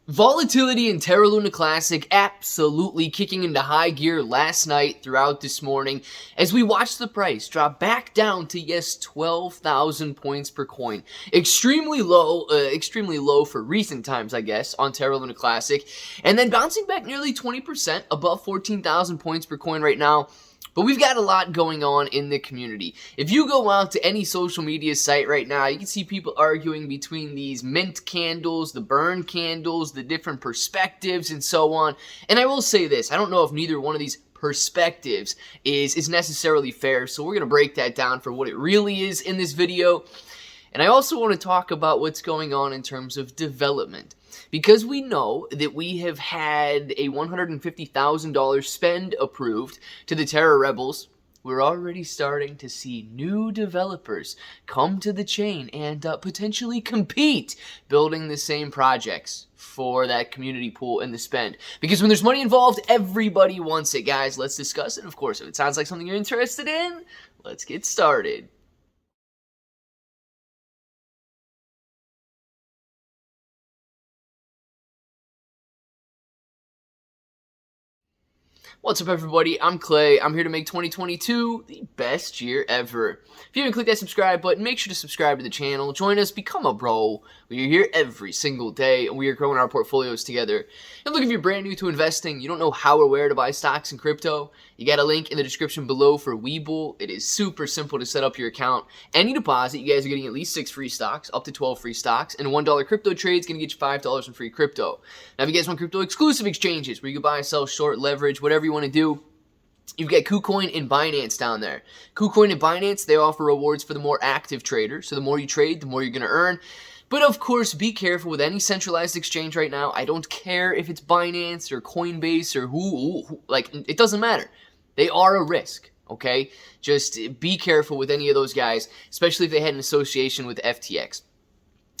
Volatility in Terra Luna Classic absolutely kicking into high gear last night throughout this morning as we watched the price drop back down to, yes, 12,000 points per coin. Extremely low for recent times, I guess, on Terra Luna Classic. And then bouncing back nearly 20% above 14,000 points per coin right now. But we've got a lot going on in the community. If you go out to any social media site right now, you can see people arguing between these mint candles, the burn candles, the different perspectives, and so on. And I will say this, I don't know if neither one of these perspectives is necessarily fair, so we're going to break that down for what it really is in this video. And I also want to talk about what's going on in terms of development. Because we know that we have had a $150,000 spend approved to the Terra Rebels, we're already starting to see new developers come to the chain and potentially compete building the same projects for that community pool and the spend. Because when there's money involved, everybody wants it, guys. Let's discuss it. Of course, if it sounds like something you're interested in, let's get started. What's up, everybody? I'm Clay. I'm here to make 2022 the best year ever. If you haven't clicked that subscribe button, make sure to subscribe to the channel. Join us, become a bro. We are here every single day, and we are growing our portfolios together. And look, if you're brand new to investing, you don't know how or where to buy stocks and crypto, you got a link in the description below for Webull. It is super simple to set up your account. Any deposit, you guys are getting at least 6 free stocks, up to 12 free stocks, and a $1 crypto trade is going to get you $5 in free crypto. Now, if you guys want crypto exclusive exchanges where you can buy, sell, short, leverage, whatever you want to do, you've got KuCoin and Binance down there. KuCoin and Binance, they offer rewards for the more active traders. So the more you trade, the more you're going to earn. But of course, be careful with any centralized exchange right now. I don't care if it's Binance or Coinbase or who, like, it doesn't matter. They are a risk, okay? Just be careful with any of those guys, especially if they had an association with FTX.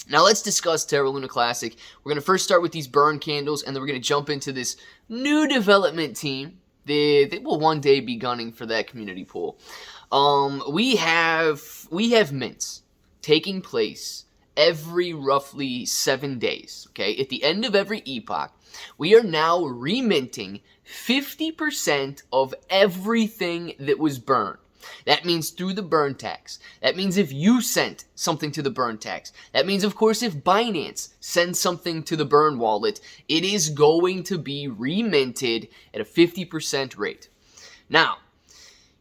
Now let's discuss Terra Luna Classic. We're going to first start with these burn candles, and then we're going to jump into this new development team. They will one day be gunning for that community pool. We have mints taking place every roughly 7 days. Okay, at the end of every epoch, we are now reminting 50% of everything that was burned. That means through the burn tax. That means if you sent something to the burn tax. That means, of course, if Binance sends something to the burn wallet, it is going to be reminted at a 50% rate. Now,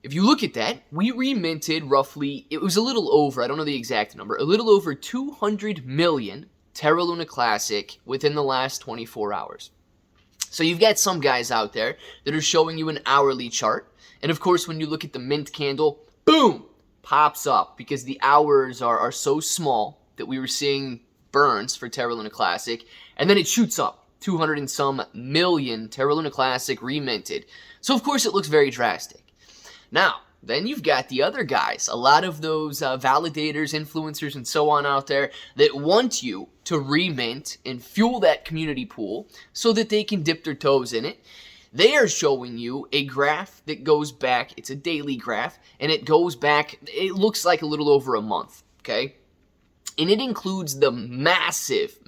if you look at that, we reminted roughly, it was a little over, I don't know the exact number, a little over 200 million Terra Luna Classic within the last 24 hours. So you've got some guys out there that are showing you an hourly chart. And of course, when you look at the mint candle, boom, pops up because the hours are so small that we were seeing burns for Terra Luna Classic. And then it shoots up, 200 and some million Terra Luna Classic reminted. So of course, it looks very drastic. Now, then you've got the other guys, a lot of those validators, influencers, and so on out there that want you to remint and fuel that community pool so that they can dip their toes in it. They are showing you a graph that goes back, it's a daily graph, and it goes back, it looks like a little over a month, okay? And it includes the massive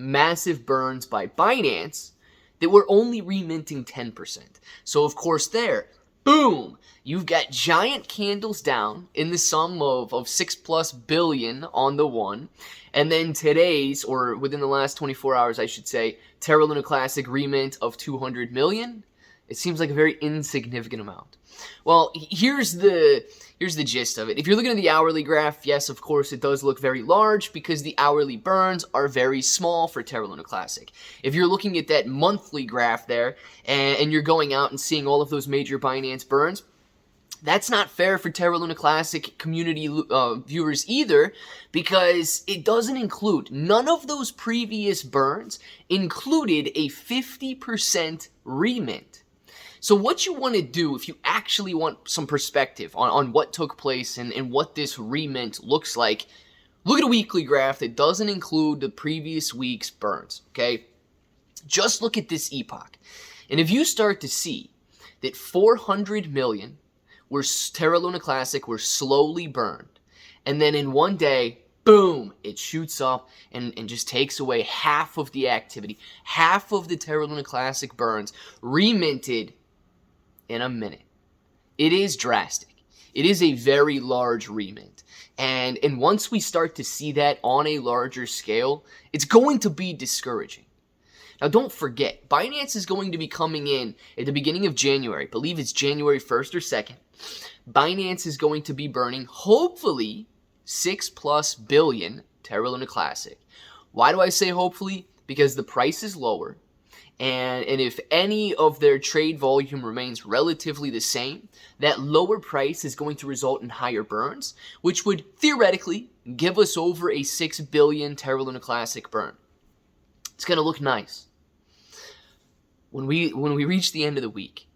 burns by Binance that were only reminting 10%. So of course there, boom, you've got giant candles down in the sum of 6+ billion on the one. And then today's, or within the last 24 hours, I should say, Terra Luna Classic remint of 200 million. It seems like a very insignificant amount. Well, here's the gist of it. If you're looking at the hourly graph, yes, of course, it does look very large because the hourly burns are very small for Terra Luna Classic. If you're looking at that monthly graph there and you're going out and seeing all of those major Binance burns, that's not fair for Terra Luna Classic community viewers either, because it doesn't include, none of those previous burns included a 50% remint. So what you want to do, if you actually want some perspective on what took place and what this remint looks like, look at a weekly graph that doesn't include the previous week's burns, okay? Just look at this epoch. And if you start to see that 400 million Terra Luna Classic were slowly burned, and then in one day, boom, it shoots up and just takes away half of the activity. Half of the Terra Luna Classic burns, reminted in a minute. It is drastic. It is a very large remint. And once we start to see that on a larger scale, it's going to be discouraging. Now, don't forget, Binance is going to be coming in at the beginning of January. I believe it's January 1st or 2nd. Binance is going to be burning, hopefully, 6+ billion Terra Luna Classic. Why do I say hopefully? Because the price is lower. And if any of their trade volume remains relatively the same, that lower price is going to result in higher burns, which would theoretically give us over a 6 billion Terra Luna Classic burn. It's going to look nice. When we reach the end of the week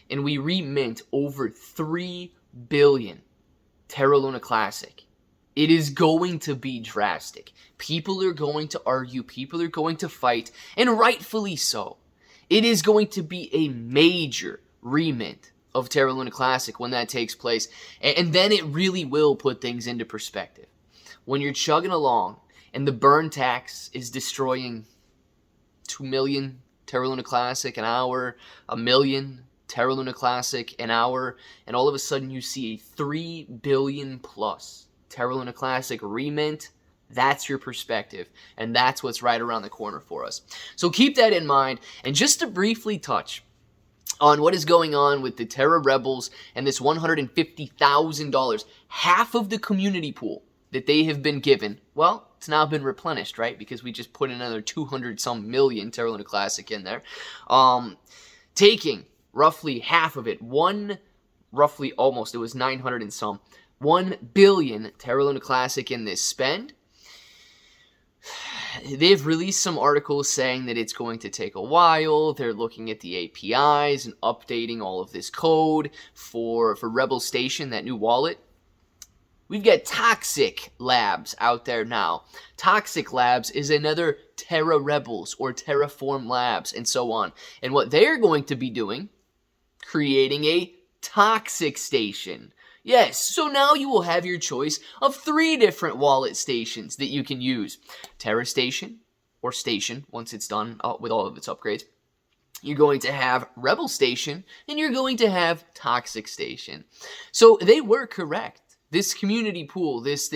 and we remint over 3 billion Terra Luna Classic, it is going to be drastic. People are going to argue, people are going to fight, and rightfully so. It is going to be a major remint of Terra Luna Classic when that takes place, and then it really will put things into perspective. When you're chugging along and the burn tax is destroying 2 million Terra Luna Classic an hour, 1 million Terra Luna Classic an hour, and all of a sudden you see a 3 billion plus Terra Luna Classic remint, that's your perspective, and that's what's right around the corner for us. So keep that in mind, and just to briefly touch on what is going on with the Terra Rebels and this $150,000, half of the community pool that they have been given, well, it's now been replenished, right? Because we just put another 200-some million Terra Luna Classic in there. Taking roughly half of it, roughly almost, it was 900 and some, 1 billion Terra Luna Classic in this spend. They've released some articles saying that it's going to take a while. They're looking at the APIs and updating all of this code for Rebel Station, that new wallet. We've got Toxic Labs out there now. Toxic Labs is another Terra Rebels or Terraform Labs and so on. And what they're going to be doing, creating a Toxic Station. Yes, so now you will have your choice of 3 different wallet stations that you can use. Terra Station, or Station, once it's done with all of its upgrades. You're going to have Rebel Station, and you're going to have Toxic Station. So they were correct. This community pool, this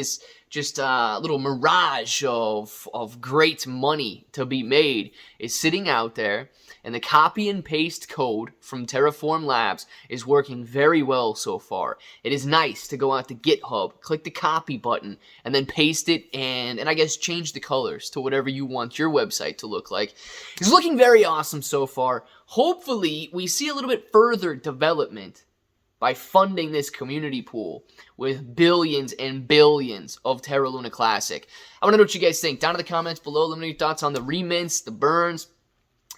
just little mirage of great money to be made is sitting out there, and the copy and paste code from Terraform Labs is working very well so far. It is nice to go out to GitHub, click the copy button, and then paste it, and I guess change the colors to whatever you want your website to look like. It's looking very awesome so far. Hopefully, we see a little bit further development by funding this community pool with billions and billions of Terra Luna Classic. I want to know what you guys think. Down in the comments below, let me know your thoughts on the remints, the burns,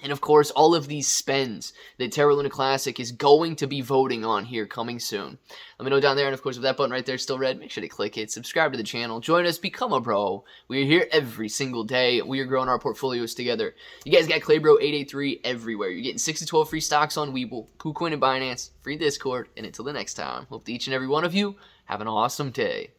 and of course, all of these spends that Terra Luna Classic is going to be voting on here coming soon. Let me know down there, and of course, if that button right there is still red, make sure to click it, subscribe to the channel, join us, become a bro. We are here every single day. We are growing our portfolios together. You guys got ClayBro 883 everywhere. You're getting 6 to 12 free stocks on Webull, KuCoin and Binance, free Discord, and until the next time, hope that each and every one of you have an awesome day.